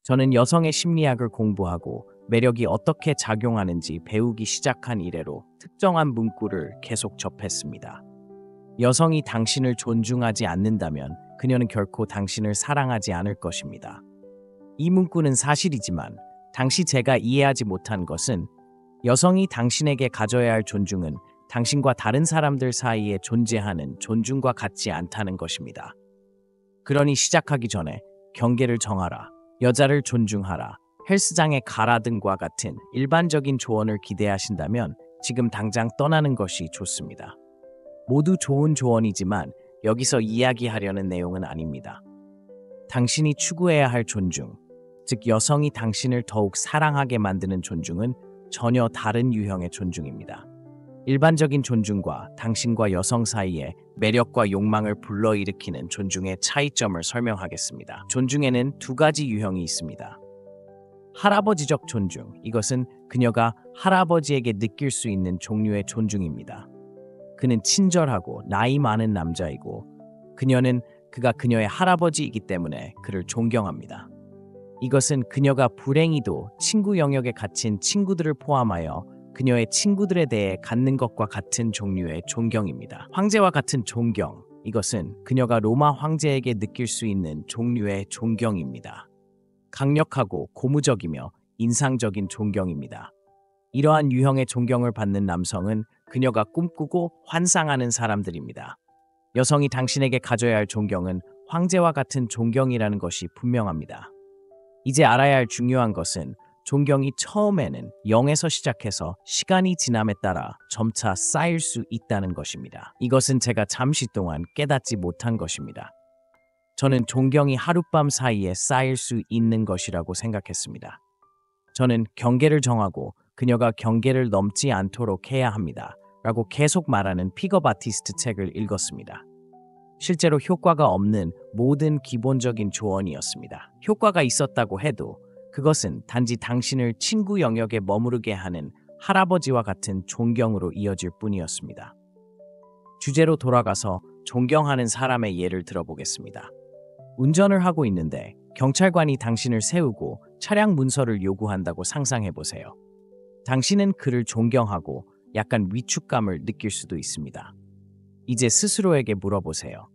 저는 여성의 심리학을 공부하고 매력이 어떻게 작용하는지 배우기 시작한 이래로 특정한 문구를 계속 접했습니다. 여성이 당신을 존중하지 않는다면 그녀는 결코 당신을 사랑하지 않을 것입니다. 이 문구는 사실이지만 당시 제가 이해하지 못한 것은 여성이 당신에게 가져야 할 존중은 당신과 다른 사람들 사이에 존재하는 존중과 같지 않다는 것입니다. 그러니 시작하기 전에 경계를 정하라, 여자를 존중하라, 헬스장에 가라 등과 같은 일반적인 조언을 기대하신다면 지금 당장 떠나는 것이 좋습니다. 모두 좋은 조언이지만 여기서 이야기하려는 내용은 아닙니다. 당신이 추구해야 할 존중, 즉 여성이 당신을 더욱 사랑하게 만드는 존중은 전혀 다른 유형의 존중입니다. 일반적인 존중과 당신과 여성 사이에 매력과 욕망을 불러일으키는 존중의 차이점을 설명하겠습니다. 존중에는 두 가지 유형이 있습니다. 할아버지적 존중, 이것은 그녀가 할아버지에게 느낄 수 있는 종류의 존중입니다. 그는 친절하고 나이 많은 남자이고 그가 그녀의 할아버지이기 때문에 그를 존경합니다. 이것은 그녀가 불행히도 친구 영역에 갇힌 친구들을 포함하여 그녀의 친구들에 대해 갖는 것과 같은 종류의 존경입니다. 황제와 같은 존경, 이것은 그녀가 로마 황제에게 느낄 수 있는 종류의 존경입니다. 강력하고 고무적이며 인상적인 존경입니다. 이러한 유형의 존경을 받는 남성은 그녀가 꿈꾸고 환상하는 사람들입니다. 여성이 당신에게 가져야 할 존경은 황제와 같은 존경이라는 것이 분명합니다. 이제 알아야 할 중요한 것은 존경이 처음에는 0에서 시작해서 시간이 지남에 따라 점차 쌓일 수 있다는 것입니다. 이것은 제가 잠시 동안 깨닫지 못한 것입니다. 저는 존경이 하룻밤 사이에 쌓일 수 있는 것이라고 생각했습니다. 저는 경계를 정하고 그녀가 경계를 넘지 않도록 해야 합니다. 라고 계속 말하는 픽업 아티스트 책을 읽었습니다. 실제로 효과가 없는 모든 기본적인 조언이었습니다. 효과가 있었다고 해도 그것은 단지 당신을 친구 영역에 머무르게 하는 할아버지와 같은 존경으로 이어질 뿐이었습니다. 주제로 돌아가서 존경하는 사람의 예를 들어보겠습니다. 운전을 하고 있는데 경찰관이 당신을 세우고 차량 문서를 요구한다고 상상해보세요. 당신은 그를 존경하고 약간 위축감을 느낄 수도 있습니다. 이제 스스로에게 물어보세요.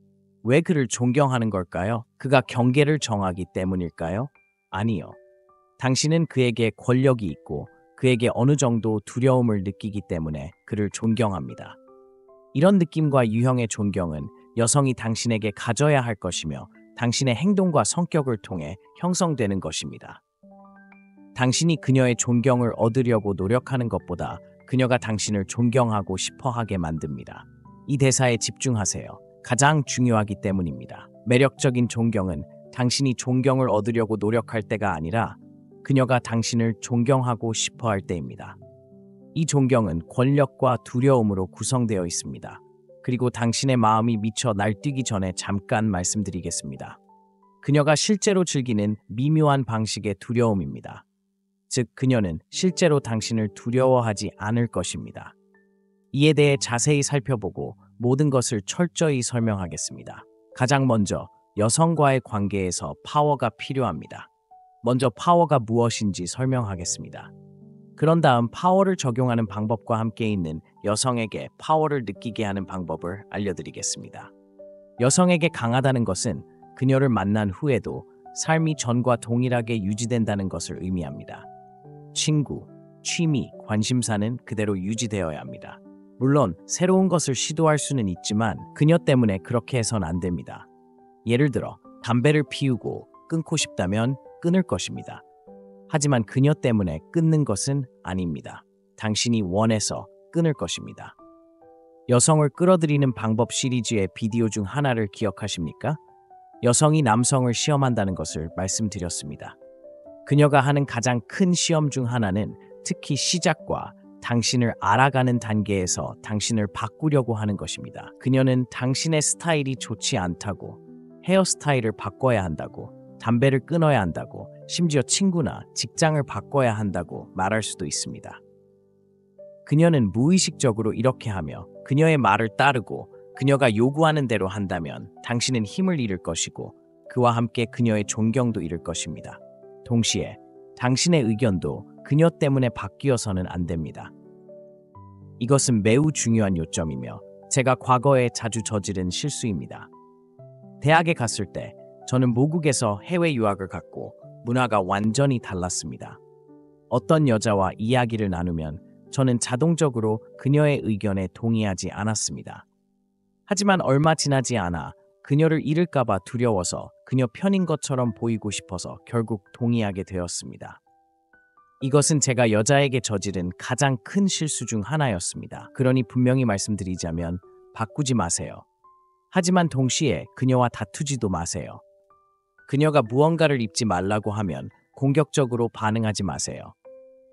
왜 그를 존경하는 걸까요? 그가 경계를 정하기 때문일까요? 아니요. 당신은 그에게 권력이 있고 그에게 어느 정도 두려움을 느끼기 때문에 그를 존경합니다. 이런 느낌과 유형의 존경은 여성이 당신에게 가져야 할 것이며 당신의 행동과 성격을 통해 형성되는 것입니다. 당신이 그녀의 존경을 얻으려고 노력하는 것보다 그녀가 당신을 존경하고 싶어 하게 만듭니다. 이 대사에 집중하세요. 가장 중요하기 때문입니다. 매력적인 존경은 당신이 존경을 얻으려고 노력할 때가 아니라 그녀가 당신을 존경하고 싶어 할 때입니다. 이 존경은 권력과 두려움으로 구성되어 있습니다. 그리고 당신의 마음이 미쳐 날뛰기 전에 잠깐 말씀드리겠습니다. 그녀가 실제로 즐기는 미묘한 방식의 두려움입니다. 즉, 그녀는 실제로 당신을 두려워하지 않을 것입니다. 이에 대해 자세히 살펴보고 모든 것을 철저히 설명하겠습니다. 가장 먼저 여성과의 관계에서 파워가 필요합니다. 먼저 파워가 무엇인지 설명하겠습니다. 그런 다음 파워를 적용하는 방법과 함께 있는 여성에게 파워를 느끼게 하는 방법을 알려드리겠습니다. 여성에게 강하다는 것은 그녀를 만난 후에도 삶이 전과 동일하게 유지된다는 것을 의미합니다. 친구, 취미, 관심사는 그대로 유지되어야 합니다. 물론 새로운 것을 시도할 수는 있지만 그녀 때문에 그렇게 해선 안 됩니다. 예를 들어 담배를 피우고 끊고 싶다면 끊을 것입니다. 하지만 그녀 때문에 끊는 것은 아닙니다. 당신이 원해서 끊을 것입니다. 여성을 끌어들이는 방법 시리즈의 비디오 중 하나를 기억하십니까? 여성이 남성을 시험한다는 것을 말씀드렸습니다. 그녀가 하는 가장 큰 시험 중 하나는 특히 시작과 당신을 알아가는 단계에서 당신을 바꾸려고 하는 것입니다. 그녀는 당신의 스타일이 좋지 않다고, 헤어스타일을 바꿔야 한다고, 담배를 끊어야 한다고, 심지어 친구나 직장을 바꿔야 한다고 말할 수도 있습니다. 그녀는 무의식적으로 이렇게 하며 그녀의 말을 따르고 그녀가 요구하는 대로 한다면 당신은 힘을 잃을 것이고 그와 함께 그녀의 존경도 잃을 것입니다. 동시에 당신의 의견도 그녀 때문에 바뀌어서는 안 됩니다. 이것은 매우 중요한 요점이며 제가 과거에 자주 저지른 실수입니다. 대학에 갔을 때 저는 모국에서 해외 유학을 갔고 문화가 완전히 달랐습니다. 어떤 여자와 이야기를 나누면 저는 자동적으로 그녀의 의견에 동의하지 않았습니다. 하지만 얼마 지나지 않아 그녀를 잃을까봐 두려워서 그녀 편인 것처럼 보이고 싶어서 결국 동의하게 되었습니다. 이것은 제가 여자에게 저지른 가장 큰 실수 중 하나였습니다. 그러니 분명히 말씀드리자면 바꾸지 마세요. 하지만 동시에 그녀와 다투지도 마세요. 그녀가 무언가를 입지 말라고 하면 공격적으로 반응하지 마세요.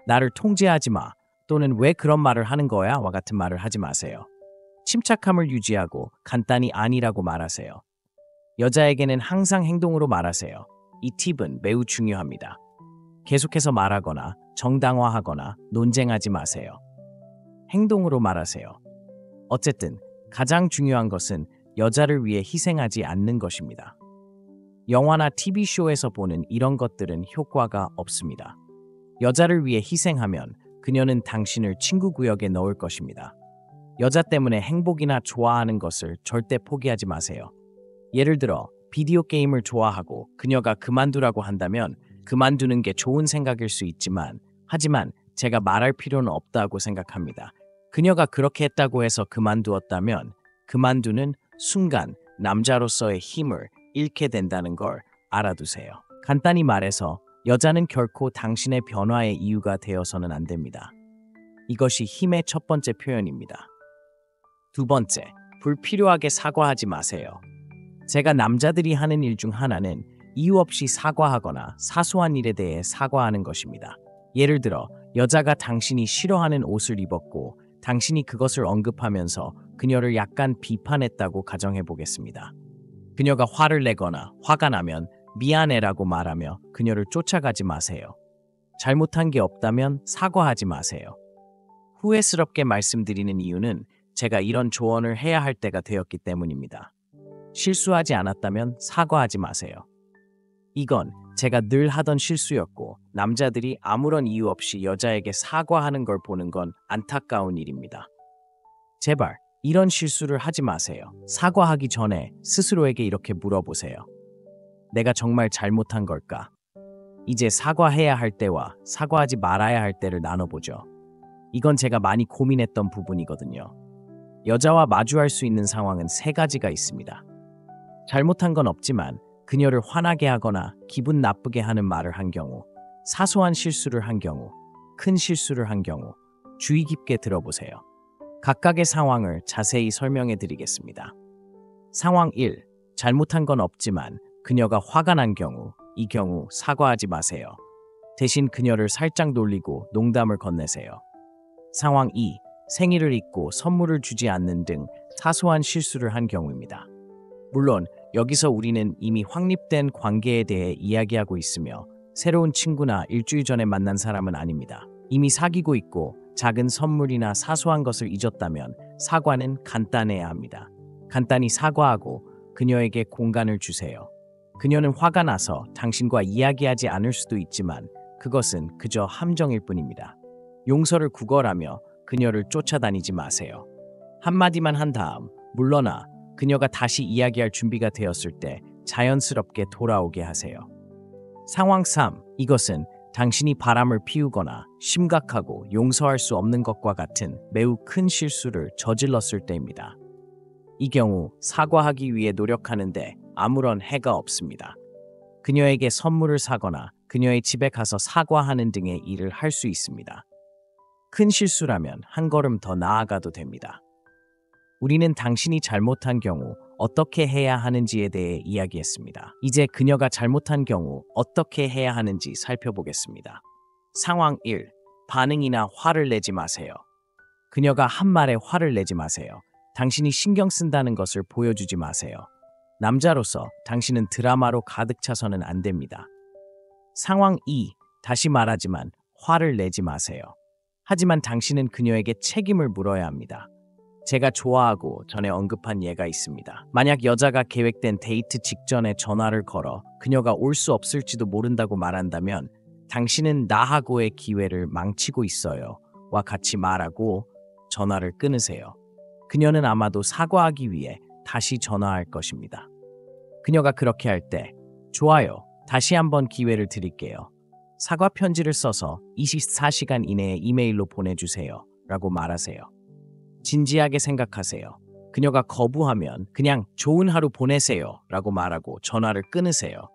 나를 통제하지 마 또는 왜 그런 말을 하는 거야? 와 같은 말을 하지 마세요. 침착함을 유지하고 간단히 아니라고 말하세요. 여자에게는 항상 행동으로 말하세요. 이 팁은 매우 중요합니다. 계속해서 말하거나 정당화하거나 논쟁하지 마세요. 행동으로 말하세요. 어쨌든 가장 중요한 것은 여자를 위해 희생하지 않는 것입니다. 영화나 TV쇼에서 보는 이런 것들은 효과가 없습니다. 여자를 위해 희생하면 그녀는 당신을 친구 구역에 넣을 것입니다. 여자 때문에 행복이나 좋아하는 것을 절대 포기하지 마세요. 예를 들어 비디오 게임을 좋아하고 그녀가 그만두라고 한다면 그만두는 게 좋은 생각일 수 있지만 하지만 제가 말할 필요는 없다고 생각합니다. 그녀가 그렇게 했다고 해서 그만두었다면 그만두는 순간 남자로서의 힘을 잃게 된다는 걸 알아두세요. 간단히 말해서 여자는 결코 당신의 변화의 이유가 되어서는 안 됩니다. 이것이 힘의 첫 번째 표현입니다. 두 번째, 불필요하게 사과하지 마세요. 제가 남자들이 하는 일 중 하나는 이유 없이 사과하거나 사소한 일에 대해 사과하는 것입니다. 예를 들어 여자가 당신이 싫어하는 옷을 입었고 당신이 그것을 언급하면서 그녀를 약간 비판했다고 가정해 보겠습니다. 그녀가 화를 내거나 화가 나면 미안해라고 말하며 그녀를 쫓아가지 마세요. 잘못한 게 없다면 사과하지 마세요. 후회스럽게 말씀드리는 이유는 제가 이런 조언을 해야 할 때가 되었기 때문입니다. 실수하지 않았다면 사과하지 마세요. 이건 제가 늘 하던 실수였고 남자들이 아무런 이유 없이 여자에게 사과하는 걸 보는 건 안타까운 일입니다. 제발 이런 실수를 하지 마세요. 사과하기 전에 스스로에게 이렇게 물어보세요. 내가 정말 잘못한 걸까? 이제 사과해야 할 때와 사과하지 말아야 할 때를 나눠보죠. 이건 제가 많이 고민했던 부분이거든요. 여자와 마주할 수 있는 상황은 세 가지가 있습니다. 잘못한 건 없지만 그녀를 화나게 하거나 기분 나쁘게 하는 말을 한 경우, 사소한 실수를 한 경우, 큰 실수를 한 경우 주의 깊게 들어보세요. 각각의 상황을 자세히 설명해 드리겠습니다. 상황 1. 잘못한 건 없지만 그녀가 화가 난 경우, 이 경우 사과하지 마세요. 대신 그녀를 살짝 놀리고 농담을 건네세요. 상황 2. 생일을 잊고 선물을 주지 않는 등 사소한 실수를 한 경우입니다. 물론 여기서 우리는 이미 확립된 관계에 대해 이야기하고 있으며 새로운 친구나 일주일 전에 만난 사람은 아닙니다. 이미 사귀고 있고 작은 선물이나 사소한 것을 잊었다면 사과는 간단해야 합니다. 간단히 사과하고 그녀에게 공간을 주세요. 그녀는 화가 나서 당신과 이야기하지 않을 수도 있지만 그것은 그저 함정일 뿐입니다. 용서를 구걸하며 그녀를 쫓아다니지 마세요. 한마디만 한 다음 물러나 그녀가 다시 이야기할 준비가 되었을 때 자연스럽게 돌아오게 하세요. 상황 3. 이것은 당신이 바람을 피우거나 심각하고 용서할 수 없는 것과 같은 매우 큰 실수를 저질렀을 때입니다. 이 경우 사과하기 위해 노력하는데 아무런 해가 없습니다. 그녀에게 선물을 사거나 그녀의 집에 가서 사과하는 등의 일을 할 수 있습니다. 큰 실수라면 한 걸음 더 나아가도 됩니다. 우리는 당신이 잘못한 경우 어떻게 해야 하는지에 대해 이야기했습니다. 이제 그녀가 잘못한 경우 어떻게 해야 하는지 살펴보겠습니다. 상황 1. 반응이나 화를 내지 마세요. 그녀가 한 말에 화를 내지 마세요. 당신이 신경 쓴다는 것을 보여주지 마세요. 남자로서 당신은 드라마로 가득 차서는 안 됩니다. 상황 2. 다시 말하지만 화를 내지 마세요. 하지만 당신은 그녀에게 책임을 물어야 합니다. 제가 좋아하고 전에 언급한 예가 있습니다. 만약 여자가 계획된 데이트 직전에 전화를 걸어 그녀가 올 수 없을지도 모른다고 말한다면 당신은 나하고의 기회를 망치고 있어요. 와 같이 말하고 전화를 끊으세요. 그녀는 아마도 사과하기 위해 다시 전화할 것입니다. 그녀가 그렇게 할 때 좋아요. 다시 한번 기회를 드릴게요. 사과 편지를 써서 24시간 이내에 이메일로 보내주세요. 라고 말하세요. 진지하게 생각하세요. 그녀가 거부하면 그냥 좋은 하루 보내세요. 라고 말하고 전화를 끊으세요.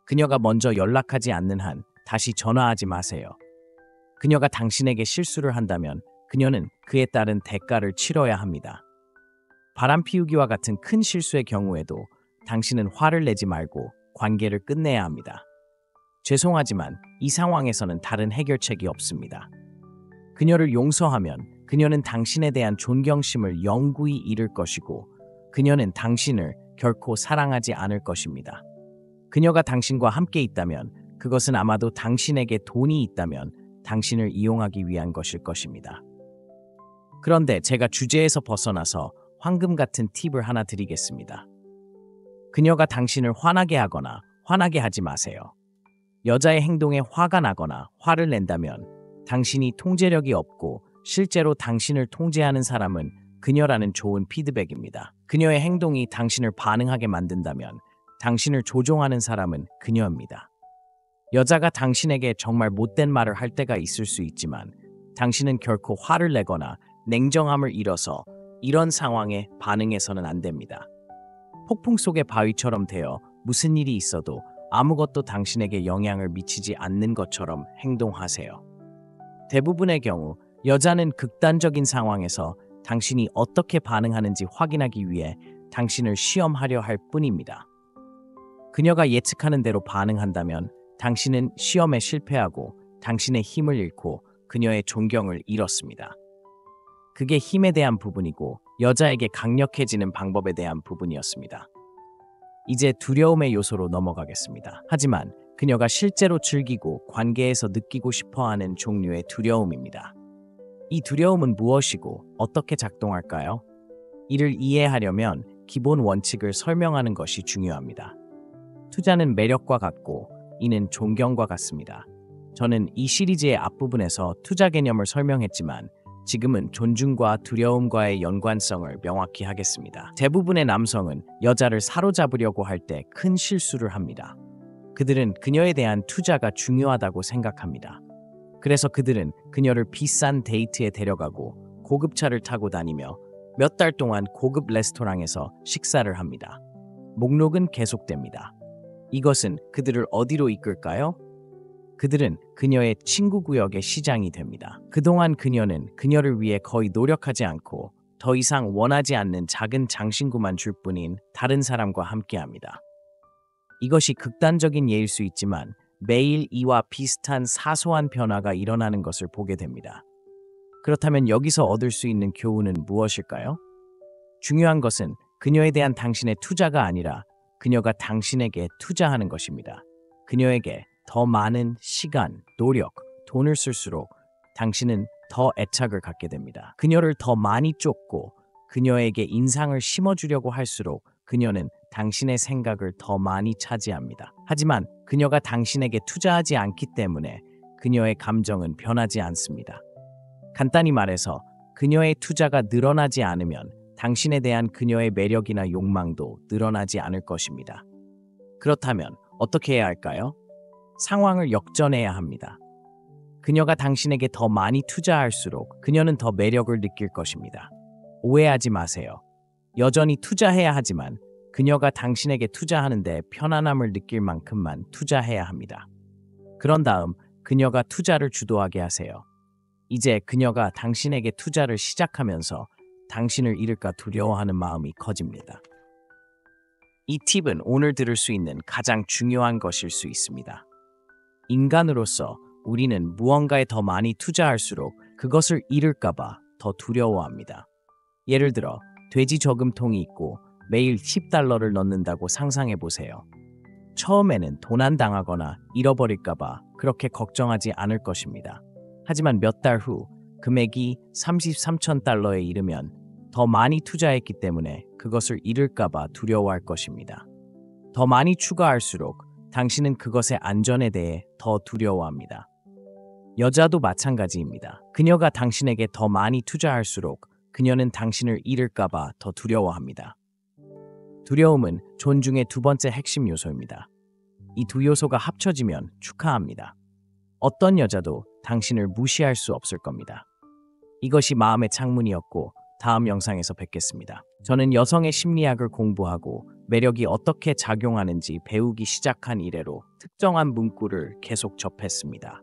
그녀가 먼저 연락하지 않는 한 다시 전화하지 마세요. 그녀가 당신에게 실수를 한다면 그녀는 그에 따른 대가를 치러야 합니다. 바람 피우기와 같은 큰 실수의 경우에도 당신은 화를 내지 말고 관계를 끝내야 합니다. 죄송하지만 이 상황에서는 다른 해결책이 없습니다. 그녀를 용서하면 그녀는 당신에 대한 존경심을 영구히 잃을 것이고 그녀는 당신을 결코 사랑하지 않을 것입니다. 그녀가 당신과 함께 있다면 그것은 아마도 당신에게 돈이 있다면 당신을 이용하기 위한 것일 것입니다. 그런데 제가 주제에서 벗어나서 황금 같은 팁을 하나 드리겠습니다. 그녀가 당신을 화나게 하거나 화나게 하지 마세요. 여자의 행동에 화가 나거나 화를 낸다면 당신이 통제력이 없고 실제로 당신을 통제하는 사람은 그녀라는 좋은 피드백입니다. 그녀의 행동이 당신을 반응하게 만든다면 당신을 조종하는 사람은 그녀입니다. 여자가 당신에게 정말 못된 말을 할 때가 있을 수 있지만 당신은 결코 화를 내거나 냉정함을 잃어서 이런 상황에 반응해서는 안 됩니다. 폭풍 속의 바위처럼 되어 무슨 일이 있어도 아무것도 당신에게 영향을 미치지 않는 것처럼 행동하세요. 대부분의 경우 여자는 극단적인 상황에서 당신이 어떻게 반응하는지 확인하기 위해 당신을 시험하려 할 뿐입니다. 그녀가 예측하는 대로 반응한다면 당신은 시험에 실패하고 당신의 힘을 잃고 그녀의 존경을 잃었습니다. 그게 힘에 대한 부분이고 여자에게 강력해지는 방법에 대한 부분이었습니다. 이제 두려움의 요소로 넘어가겠습니다. 하지만 그녀가 실제로 즐기고 관계에서 느끼고 싶어하는 종류의 두려움입니다. 이 두려움은 무엇이고 어떻게 작동할까요? 이를 이해하려면 기본 원칙을 설명하는 것이 중요합니다. 투자는 매력과 같고 이는 존경과 같습니다. 저는 이 시리즈의 앞부분에서 투자 개념을 설명했지만 지금은 존중과 두려움과의 연관성을 명확히 하겠습니다. 대부분의 남성은 여자를 사로잡으려고 할 때 큰 실수를 합니다. 그들은 그녀에 대한 투자가 중요하다고 생각합니다. 그래서 그들은 그녀를 비싼 데이트에 데려가고 고급차를 타고 다니며 몇 달 동안 고급 레스토랑에서 식사를 합니다. 목록은 계속됩니다. 이것은 그들을 어디로 이끌까요? 그들은 그녀의 친구 구역의 시장이 됩니다. 그동안 그녀는 그녀를 위해 거의 노력하지 않고 더 이상 원하지 않는 작은 장신구만 줄 뿐인 다른 사람과 함께합니다. 이것이 극단적인 예일 수 있지만 매일 이와 비슷한 사소한 변화가 일어나는 것을 보게 됩니다. 그렇다면 여기서 얻을 수 있는 교훈은 무엇일까요? 중요한 것은 그녀에 대한 당신의 투자가 아니라 그녀가 당신에게 투자하는 것입니다. 그녀에게 더 많은 시간, 노력, 돈을 쓸수록 당신은 더 애착을 갖게 됩니다. 그녀를 더 많이 쫓고 그녀에게 인상을 심어주려고 할수록 그녀는 당신의 생각을 더 많이 차지합니다. 하지만 그녀가 당신에게 투자하지 않기 때문에 그녀의 감정은 변하지 않습니다. 간단히 말해서 그녀의 투자가 늘어나지 않으면 당신에 대한 그녀의 매력이나 욕망도 늘어나지 않을 것입니다. 그렇다면 어떻게 해야 할까요? 상황을 역전해야 합니다. 그녀가 당신에게 더 많이 투자할수록 그녀는 더 매력을 느낄 것입니다. 오해하지 마세요. 여전히 투자해야 하지만 그녀가 당신에게 투자하는데 편안함을 느낄 만큼만 투자해야 합니다. 그런 다음 그녀가 투자를 주도하게 하세요. 이제 그녀가 당신에게 투자를 시작하면서 당신을 잃을까 두려워하는 마음이 커집니다. 이 팁은 오늘 들을 수 있는 가장 중요한 것일 수 있습니다. 인간으로서 우리는 무언가에 더 많이 투자할수록 그것을 잃을까봐 더 두려워합니다. 예를 들어 돼지 저금통이 있고 매일 $10를 넣는다고 상상해 보세요. 처음에는 도난당하거나 잃어버릴까봐 그렇게 걱정하지 않을 것입니다. 하지만 몇 달 후 금액이 $33,000에 이르면 더 많이 투자했기 때문에 그것을 잃을까봐 두려워할 것입니다. 더 많이 추가할수록 당신은 그것의 안전에 대해 더 두려워합니다. 여자도 마찬가지입니다. 그녀가 당신에게 더 많이 투자할수록 그녀는 당신을 잃을까봐 더 두려워합니다. 두려움은 존중의 두 번째 핵심 요소입니다. 이 두 요소가 합쳐지면 축하합니다. 어떤 여자도 당신을 무시할 수 없을 겁니다. 이것이 마음의 창문이었고 다음 영상에서 뵙겠습니다. 저는 여성의 심리학을 공부하고 매력이 어떻게 작용하는지 배우기 시작한 이래로 특정한 문구를 계속 접했습니다.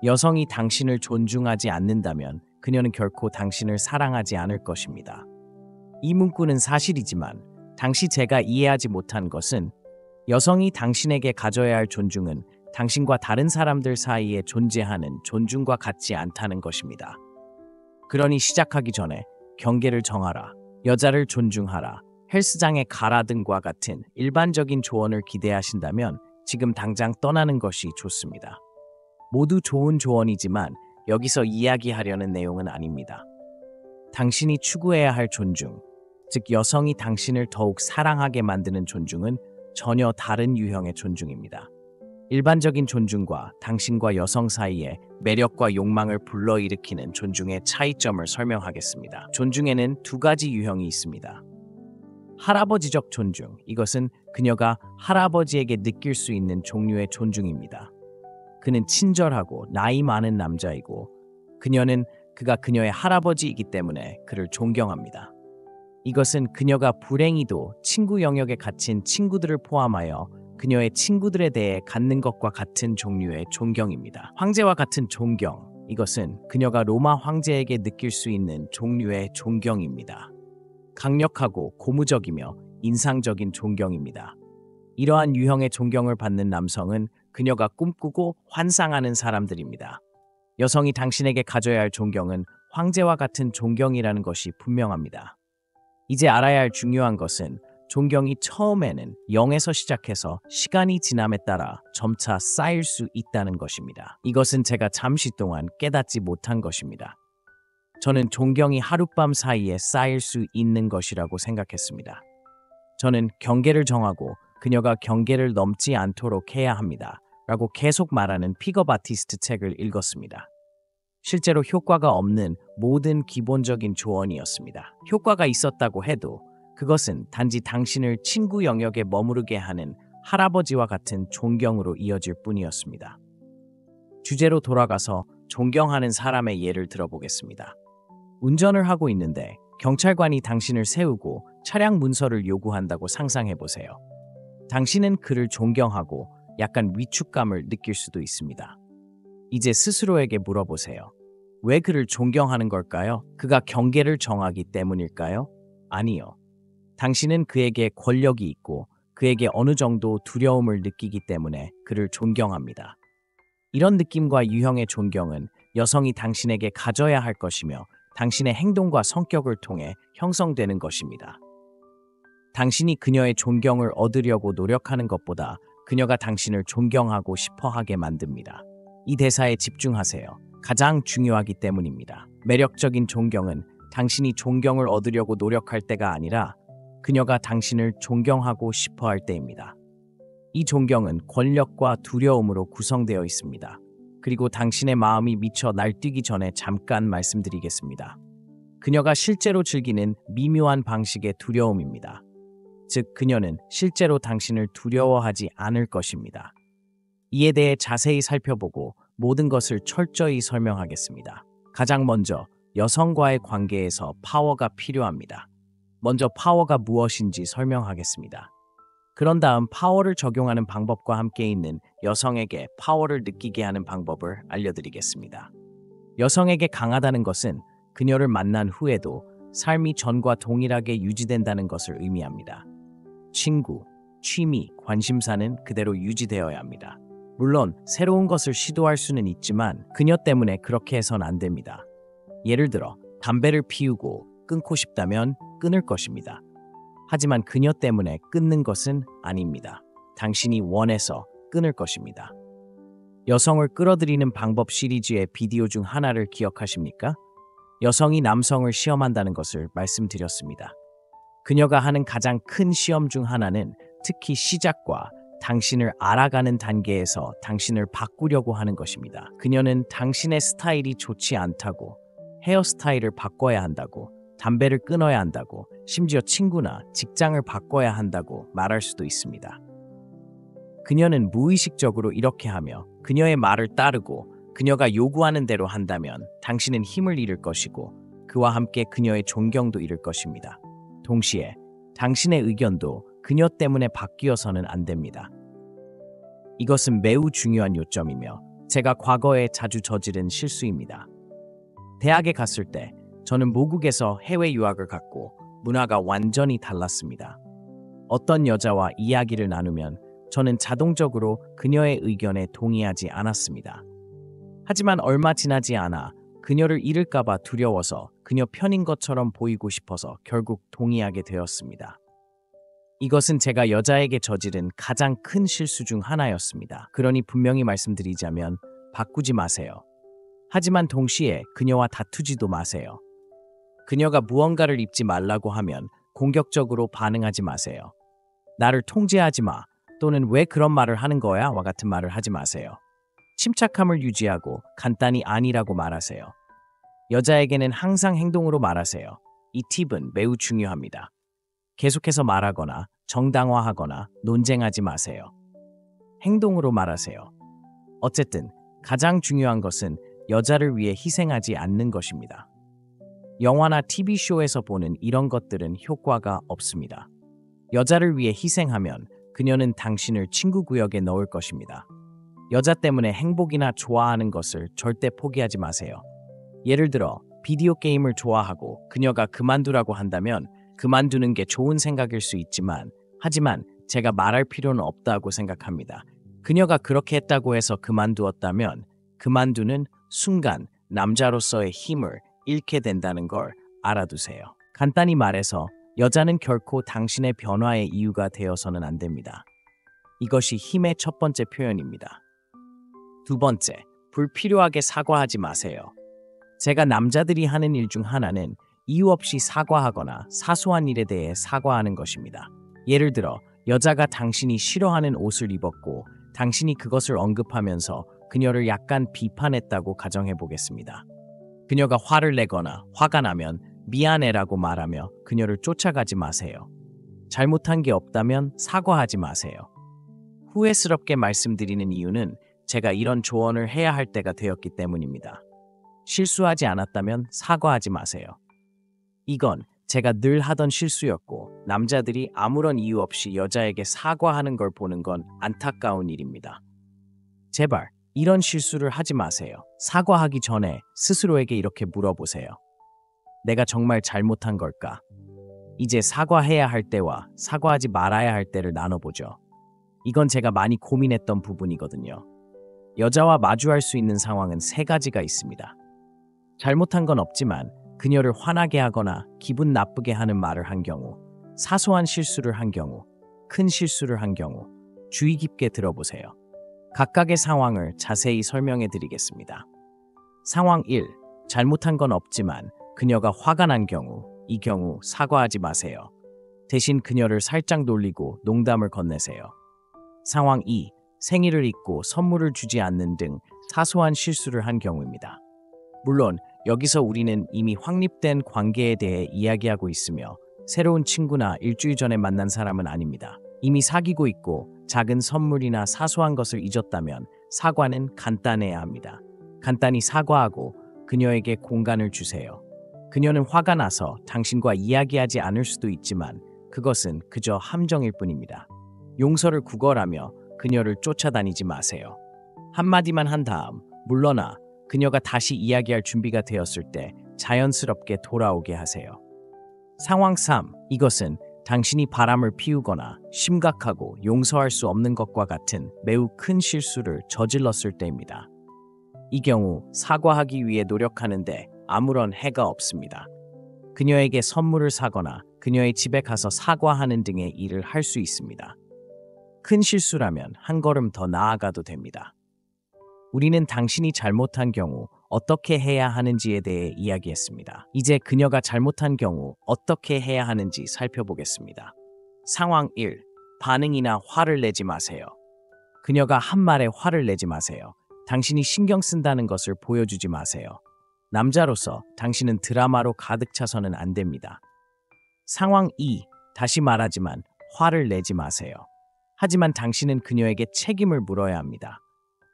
여성이 당신을 존중하지 않는다면 그녀는 결코 당신을 사랑하지 않을 것입니다. 이 문구는 사실이지만 당시 제가 이해하지 못한 것은 여성이 당신에게 가져야 할 존중은 당신과 다른 사람들 사이에 존재하는 존중과 같지 않다는 것입니다. 그러니 시작하기 전에 경계를 정하라, 여자를 존중하라, 헬스장에 가라 등과 같은 일반적인 조언을 기대하신다면 지금 당장 떠나는 것이 좋습니다. 모두 좋은 조언이지만 여기서 이야기하려는 내용은 아닙니다. 당신이 추구해야 할 존중, 즉 여성이 당신을 더욱 사랑하게 만드는 존중은 전혀 다른 유형의 존중입니다. 일반적인 존중과 당신과 여성 사이에 매력과 욕망을 불러일으키는 존중의 차이점을 설명하겠습니다. 존중에는 두 가지 유형이 있습니다. 할아버지적 존중, 이것은 그녀가 할아버지에게 느낄 수 있는 종류의 존중입니다. 그는 친절하고 나이 많은 남자이고 그가 그녀의 할아버지이기 때문에 그를 존경합니다. 이것은 그녀가 불행히도 친구 영역에 갇힌 친구들을 포함하여 그녀의 친구들에 대해 갖는 것과 같은 종류의 존경입니다. 황제와 같은 존경, 이것은 그녀가 로마 황제에게 느낄 수 있는 종류의 존경입니다. 강력하고 고무적이며 인상적인 존경입니다. 이러한 유형의 존경을 받는 남성은 그녀가 꿈꾸고 환상하는 사람들입니다. 여성이 당신에게 가져야 할 존경은 황제와 같은 존경이라는 것이 분명합니다. 이제 알아야 할 중요한 것은 존경이 처음에는 0에서 시작해서 시간이 지남에 따라 점차 쌓일 수 있다는 것입니다. 이것은 제가 잠시 동안 깨닫지 못한 것입니다. 저는 존경이 하룻밤 사이에 쌓일 수 있는 것이라고 생각했습니다. 저는 경계를 정하고 그녀가 경계를 넘지 않도록 해야 합니다. 라고 계속 말하는 픽업 아티스트 책을 읽었습니다. 실제로 효과가 없는 모든 기본적인 조언이었습니다. 효과가 있었다고 해도 그것은 단지 당신을 친구 영역에 머무르게 하는 할아버지와 같은 존경으로 이어질 뿐이었습니다. 주제로 돌아가서 존경하는 사람의 예를 들어보겠습니다. 운전을 하고 있는데 경찰관이 당신을 세우고 차량 문서를 요구한다고 상상해보세요. 당신은 그를 존경하고 약간 위축감을 느낄 수도 있습니다. 이제 스스로에게 물어보세요. 왜 그를 존경하는 걸까요? 그가 경계를 정하기 때문일까요? 아니요. 당신은 그에게 권력이 있고 그에게 어느 정도 두려움을 느끼기 때문에 그를 존경합니다. 이런 느낌과 유형의 존경은 여성이 당신에게 가져야 할 것이며 당신의 행동과 성격을 통해 형성되는 것입니다. 당신이 그녀의 존경을 얻으려고 노력하는 것보다 그녀가 당신을 존경하고 싶어 하게 만듭니다. 이 대사에 집중하세요. 가장 중요하기 때문입니다. 매력적인 존경은 당신이 존경을 얻으려고 노력할 때가 아니라 그녀가 당신을 존경하고 싶어 할 때입니다. 이 존경은 권력과 두려움으로 구성되어 있습니다. 그리고 당신의 마음이 미쳐 날뛰기 전에 잠깐 말씀드리겠습니다. 그녀가 실제로 즐기는 미묘한 방식의 두려움입니다. 즉, 그녀는 실제로 당신을 두려워하지 않을 것입니다. 이에 대해 자세히 살펴보고 모든 것을 철저히 설명하겠습니다. 가장 먼저 여성과의 관계에서 파워가 필요합니다. 먼저 파워가 무엇인지 설명하겠습니다. 그런 다음 파워를 적용하는 방법과 함께 있는 여성에게 파워를 느끼게 하는 방법을 알려드리겠습니다. 여성에게 강하다는 것은 그녀를 만난 후에도 삶이 전과 동일하게 유지된다는 것을 의미합니다. 친구, 취미, 관심사는 그대로 유지되어야 합니다. 물론 새로운 것을 시도할 수는 있지만 그녀 때문에 그렇게 해선 안 됩니다. 예를 들어 담배를 피우고 끊고 싶다면 끊을 것입니다. 하지만 그녀 때문에 끊는 것은 아닙니다. 당신이 원해서 끊을 것입니다. 여성을 끌어들이는 방법 시리즈의 비디오 중 하나를 기억하십니까? 여성이 남성을 시험한다는 것을 말씀드렸습니다. 그녀가 하는 가장 큰 시험 중 하나는 특히 시작과 당신을 알아가는 단계에서 당신을 바꾸려고 하는 것입니다. 그녀는 당신의 스타일이 좋지 않다고, 헤어스타일을 바꿔야 한다고, 담배를 끊어야 한다고, 심지어 친구나 직장을 바꿔야 한다고 말할 수도 있습니다. 그녀는 무의식적으로 이렇게 하며 그녀의 말을 따르고 그녀가 요구하는 대로 한다면 당신은 힘을 잃을 것이고 그와 함께 그녀의 존경도 잃을 것입니다. 동시에 당신의 의견도 그녀 때문에 바뀌어서는 안 됩니다. 이것은 매우 중요한 요점이며 제가 과거에 자주 저지른 실수입니다. 대학에 갔을 때 저는 모국에서 해외 유학을 갔고 문화가 완전히 달랐습니다. 어떤 여자와 이야기를 나누면 저는 자동적으로 그녀의 의견에 동의하지 않았습니다. 하지만 얼마 지나지 않아 그녀를 잃을까봐 두려워서 그녀 편인 것처럼 보이고 싶어서 결국 동의하게 되었습니다. 이것은 제가 여자에게 저지른 가장 큰 실수 중 하나였습니다. 그러니 분명히 말씀드리자면 바꾸지 마세요. 하지만 동시에 그녀와 다투지도 마세요. 그녀가 무언가를 입지 말라고 하면 공격적으로 반응하지 마세요. 나를 통제하지 마 또는 왜 그런 말을 하는 거야? 와 같은 말을 하지 마세요. 침착함을 유지하고 간단히 아니라고 말하세요. 여자에게는 항상 행동으로 말하세요. 이 팁은 매우 중요합니다. 계속해서 말하거나 정당화하거나 논쟁하지 마세요. 행동으로 말하세요. 어쨌든 가장 중요한 것은 여자를 위해 희생하지 않는 것입니다. 영화나 TV쇼에서 보는 이런 것들은 효과가 없습니다. 여자를 위해 희생하면 그녀는 당신을 친구 구역에 넣을 것입니다. 여자 때문에 행복이나 좋아하는 것을 절대 포기하지 마세요. 예를 들어 비디오 게임을 좋아하고 그녀가 그만두라고 한다면 그만두는 게 좋은 생각일 수 있지만 하지만 제가 말할 필요는 없다고 생각합니다. 그녀가 그렇게 했다고 해서 그만두었다면 그만두는 순간 남자로서의 힘을 잃게 된다는 걸 알아두세요. 간단히 말해서 여자는 결코 당신의 변화의 이유가 되어서는 안 됩니다. 이것이 힘의 첫 번째 표현입니다. 두 번째, 불필요하게 사과하지 마세요. 제가 남자들이 하는 일 중 하나는 이유 없이 사과하거나 사소한 일에 대해 사과하는 것입니다. 예를 들어 여자가 당신이 싫어하는 옷을 입었고 당신이 그것을 언급하면서 그녀를 약간 비판했다고 가정해 보겠습니다. 그녀가 화를 내거나 화가 나면 미안해라고 말하며 그녀를 쫓아가지 마세요. 잘못한 게 없다면 사과하지 마세요. 후회스럽게 말씀드리는 이유는 제가 이런 조언을 해야 할 때가 되었기 때문입니다. 실수하지 않았다면 사과하지 마세요. 이건 제가 늘 하던 실수였고 남자들이 아무런 이유 없이 여자에게 사과하는 걸 보는 건 안타까운 일입니다. 제발 이런 실수를 하지 마세요. 사과하기 전에 스스로에게 이렇게 물어보세요. 내가 정말 잘못한 걸까? 이제 사과해야 할 때와 사과하지 말아야 할 때를 나눠보죠. 이건 제가 많이 고민했던 부분이거든요. 여자와 마주할 수 있는 상황은 세 가지가 있습니다. 잘못한 건 없지만 그녀를 화나게 하거나 기분 나쁘게 하는 말을 한 경우, 사소한 실수를 한 경우, 큰 실수를 한 경우 주의 깊게 들어보세요. 각각의 상황을 자세히 설명해 드리겠습니다. 상황 1. 잘못한 건 없지만 그녀가 화가 난 경우, 이 경우 사과하지 마세요. 대신 그녀를 살짝 놀리고 농담을 건네세요. 상황 2. 생일을 잊고 선물을 주지 않는 등 사소한 실수를 한 경우입니다. 물론 여기서 우리는 이미 확립된 관계에 대해 이야기하고 있으며 새로운 친구나 일주일 전에 만난 사람은 아닙니다. 이미 사귀고 있고 작은 선물이나 사소한 것을 잊었다면 사과는 간단해야 합니다. 간단히 사과하고 그녀에게 공간을 주세요. 그녀는 화가 나서 당신과 이야기하지 않을 수도 있지만 그것은 그저 함정일 뿐입니다. 용서를 구걸하며 그녀를 쫓아다니지 마세요. 한마디만 한 다음 물러나 그녀가 다시 이야기할 준비가 되었을 때 자연스럽게 돌아오게 하세요. 상황 3. 이것은 당신이 바람을 피우거나 심각하고 용서할 수 없는 것과 같은 매우 큰 실수를 저질렀을 때입니다. 이 경우 사과하기 위해 노력하는데 아무런 해가 없습니다. 그녀에게 선물을 사거나 그녀의 집에 가서 사과하는 등의 일을 할 수 있습니다. 큰 실수라면 한 걸음 더 나아가도 됩니다. 우리는 당신이 잘못한 경우 어떻게 해야 하는지에 대해 이야기했습니다. 이제 그녀가 잘못한 경우 어떻게 해야 하는지 살펴보겠습니다. 상황 1. 반응이나 화를 내지 마세요. 그녀가 한 말에 화를 내지 마세요. 당신이 신경 쓴다는 것을 보여주지 마세요. 남자로서 당신은 드라마로 가득 차서는 안 됩니다. 상황 2. 다시 말하지만 화를 내지 마세요. 하지만 당신은 그녀에게 책임을 물어야 합니다.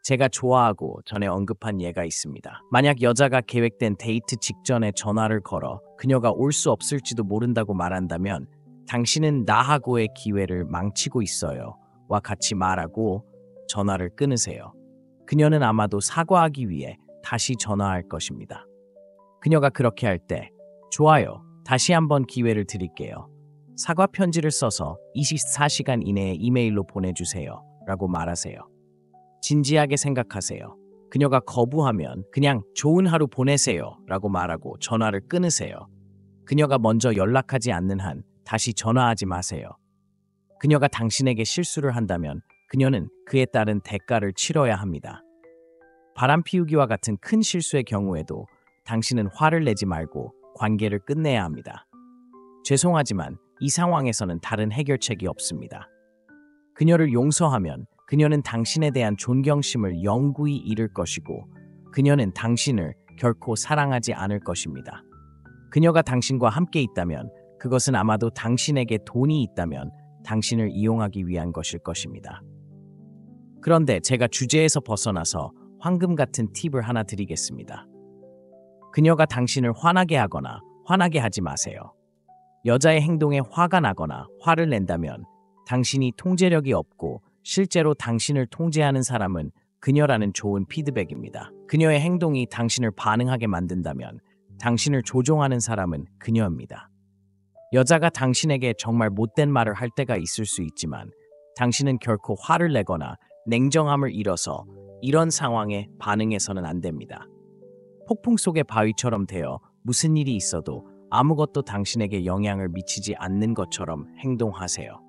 제가 좋아하고 전에 언급한 예가 있습니다. 만약 여자가 계획된 데이트 직전에 전화를 걸어 그녀가 올 수 없을지도 모른다고 말한다면 당신은 나하고의 기회를 망치고 있어요. 와 같이 말하고 전화를 끊으세요. 그녀는 아마도 사과하기 위해 다시 전화할 것입니다. 그녀가 그렇게 할 때 좋아요. 다시 한번 기회를 드릴게요. 사과 편지를 써서 24시간 이내에 이메일로 보내주세요. 라고 말하세요. 진지하게 생각하세요. 그녀가 거부하면 그냥 좋은 하루 보내세요. 라고 말하고 전화를 끊으세요. 그녀가 먼저 연락하지 않는 한 다시 전화하지 마세요. 그녀가 당신에게 실수를 한다면 그녀는 그에 따른 대가를 치러야 합니다. 바람 피우기와 같은 큰 실수의 경우에도 당신은 화를 내지 말고 관계를 끝내야 합니다. 죄송하지만 이 상황에서는 다른 해결책이 없습니다. 그녀를 용서하면 그녀는 당신에 대한 존경심을 영구히 잃을 것이고 그녀는 당신을 결코 사랑하지 않을 것입니다. 그녀가 당신과 함께 있다면 그것은 아마도 당신에게 돈이 있다면 당신을 이용하기 위한 것일 것입니다. 그런데 제가 주제에서 벗어나서 황금 같은 팁을 하나 드리겠습니다. 그녀가 당신을 화나게 하거나 화나게 하지 마세요. 여자의 행동에 화가 나거나 화를 낸다면 당신이 통제력이 없고 실제로 당신을 통제하는 사람은 그녀라는 좋은 피드백입니다. 그녀의 행동이 당신을 반응하게 만든다면 당신을 조종하는 사람은 그녀입니다. 여자가 당신에게 정말 못된 말을 할 때가 있을 수 있지만 당신은 결코 화를 내거나 냉정함을 잃어서 이런 상황에 반응해서는 안 됩니다. 폭풍 속의 바위처럼 되어 무슨 일이 있어도 아무것도 당신에게 영향을 미치지 않는 것처럼 행동하세요.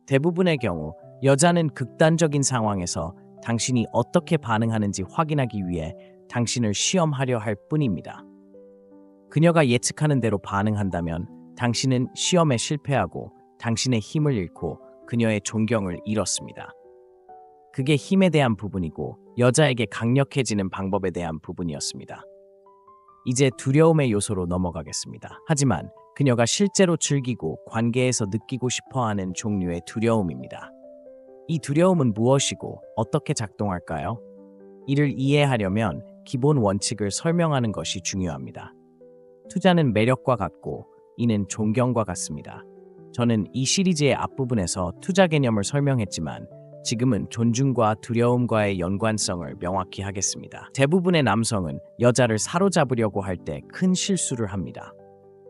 대부분의 경우 여자는 극단적인 상황에서 당신이 어떻게 반응하는지 확인하기 위해 당신을 시험하려 할 뿐입니다. 그녀가 예측하는 대로 반응한다면 당신은 시험에 실패하고 당신의 힘을 잃고 그녀의 존경을 잃었습니다. 그게 힘에 대한 부분이고 여자에게 강력해지는 방법에 대한 부분이었습니다. 이제 두려움의 요소로 넘어가겠습니다. 하지만 그녀가 실제로 즐기고 관계에서 느끼고 싶어하는 종류의 두려움입니다. 이 두려움은 무엇이고 어떻게 작동할까요? 이를 이해하려면 기본 원칙을 설명하는 것이 중요합니다. 투자는 매력과 같고 이는 존경과 같습니다. 저는 이 시리즈의 앞부분에서 투자 개념을 설명했지만 지금은 존중과 두려움과의 연관성을 명확히 하겠습니다. 대부분의 남성은 여자를 사로잡으려고 할 때 큰 실수를 합니다.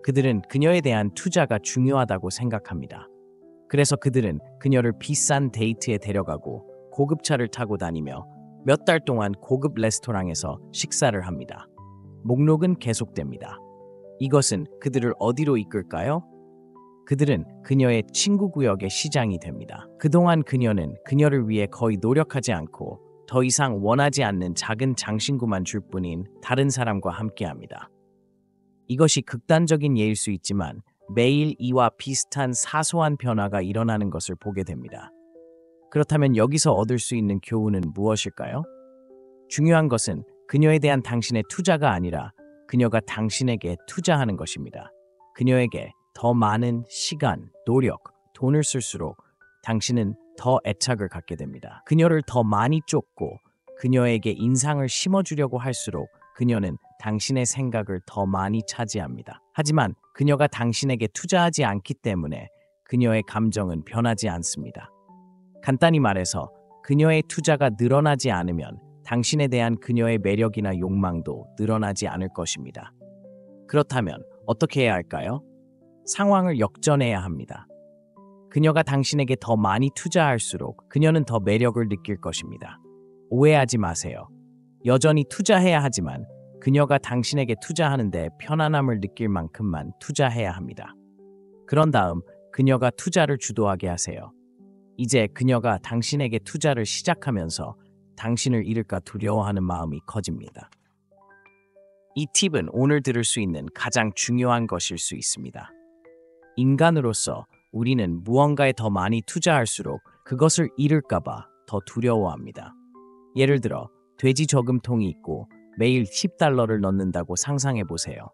그들은 그녀에 대한 투자가 중요하다고 생각합니다. 그래서 그들은 그녀를 비싼 데이트에 데려가고 고급차를 타고 다니며 몇 달 동안 고급 레스토랑에서 식사를 합니다. 목록은 계속됩니다. 이것은 그들을 어디로 이끌까요? 그들은 그녀의 친구 구역의 시장이 됩니다. 그동안 그녀는 그녀를 위해 거의 노력하지 않고 더 이상 원하지 않는 작은 장신구만 줄 뿐인 다른 사람과 함께합니다. 이것이 극단적인 예일 수 있지만 매일 이와 비슷한 사소한 변화가 일어나는 것을 보게 됩니다. 그렇다면 여기서 얻을 수 있는 교훈은 무엇일까요? 중요한 것은 그녀에 대한 당신의 투자가 아니라 그녀가 당신에게 투자하는 것입니다. 그녀에게 더 많은 시간, 노력, 돈을 쓸수록 당신은 더 애착을 갖게 됩니다. 그녀를 더 많이 쫓고 그녀에게 인상을 심어주려고 할수록 그녀는 당신의 생각을 더 많이 차지합니다. 하지만 그녀가 당신에게 투자하지 않기 때문에 그녀의 감정은 변하지 않습니다. 간단히 말해서 그녀의 투자가 늘어나지 않으면 당신에 대한 그녀의 매력이나 욕망도 늘어나지 않을 것입니다. 그렇다면 어떻게 해야 할까요? 상황을 역전해야 합니다. 그녀가 당신에게 더 많이 투자할수록 그녀는 더 매력을 느낄 것입니다. 오해하지 마세요. 여전히 투자해야 하지만 그녀가 당신에게 투자하는데 편안함을 느낄 만큼만 투자해야 합니다. 그런 다음 그녀가 투자를 주도하게 하세요. 이제 그녀가 당신에게 투자를 시작하면서 당신을 잃을까 두려워하는 마음이 커집니다. 이 팁은 오늘 들을 수 있는 가장 중요한 것일 수 있습니다. 인간으로서 우리는 무언가에 더 많이 투자할수록 그것을 잃을까봐 더 두려워합니다. 예를 들어 돼지 저금통이 있고 매일 10달러를 넣는다고 상상해 보세요.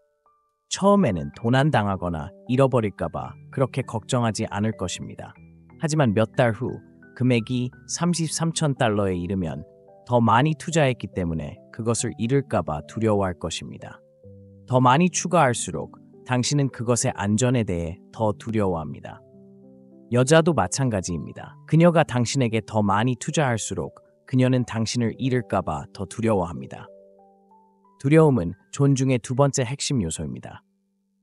처음에는 도난당하거나 잃어버릴까봐 그렇게 걱정하지 않을 것입니다. 하지만 몇 달 후 금액이 33,000달러에 이르면 더 많이 투자했기 때문에 그것을 잃을까봐 두려워할 것입니다. 더 많이 추가할수록 당신은 그것의 안전에 대해 더 두려워합니다. 여자도 마찬가지입니다. 그녀가 당신에게 더 많이 투자할수록 그녀는 당신을 잃을까봐 더 두려워합니다. 두려움은 존중의 두 번째 핵심 요소입니다.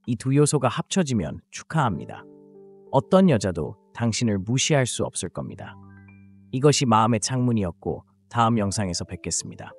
이 두 요소가 합쳐지면 축하합니다. 어떤 여자도 당신을 무시할 수 없을 겁니다. 이것이 마음의 창문이었고 다음 영상에서 뵙겠습니다.